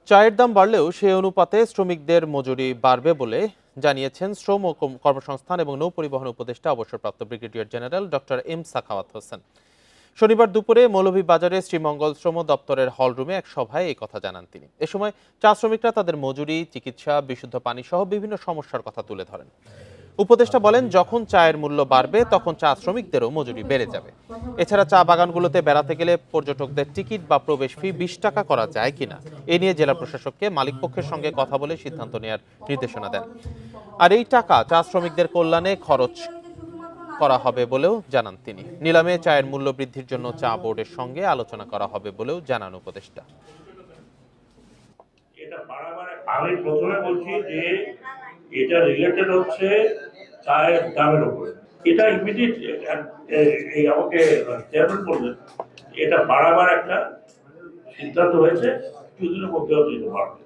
চায়ের দাম বাড়লেও সেই অনুপাতে শ্রমিকদের মজুরি বাড়বে বলে জানিয়েছেন শ্রম ও কর্মসংস্থান এবং নৌপরিবহন উপদেষ্টা অবসরপ্রাপ্ত brigadier general doctor M Sakhawat Hossain. শনিবার দুপুরে মৌলভীবাজারে শ্রীমঙ্গল শ্রম দপ্তরের হলরুমে এক সভায় এই কথা জানান তিনি। এ সময় চা শ্রমিকরা তাদের মজুরি, চিকিৎসা, বিশুদ্ধ পানি সহ বিভিন্ন সমস্যার কথা তুলে ধরেন। উপদেষ্টা বলেন, যখন চায়ের মূল্য বাড়বে তখন চা শ্রমিকদেরও মজুরি বেড়ে যাবে। এছাড়া চা বাগানগুলোতে বেড়াতে গেলে পর্যটকদের টিকিট বা প্রবেশ ফি 20 টাকা করা যায় কিনা এ নিয়ে জেলা প্রশাসককে মালিকপক্ষের সঙ্গে কথা বলে সিদ্ধান্ত নেওয়ার নির্দেশনা দেন। আর এই টাকা চা শ্রমিকদের কল্যাণে খরচ করা হবে বলেও জানান তিনি। নিলামে চায়ের মূল্য বৃদ্ধির জন্য চা বোর্ডের সঙ্গে আলোচনা করা হবে বলেও জানান উপদেষ্টা। আমি প্রথমে বলছি যে এটা রিলেটেড হচ্ছে চায়ের দামের উপরে। এটা ইমিডিয়েট আমাকে চেয়ারম্যান বললেন এটা বাড়াবার একটা সিদ্ধান্ত হয়েছে, কিছুদিনের মধ্যে হয়তো এটা বাড়বে।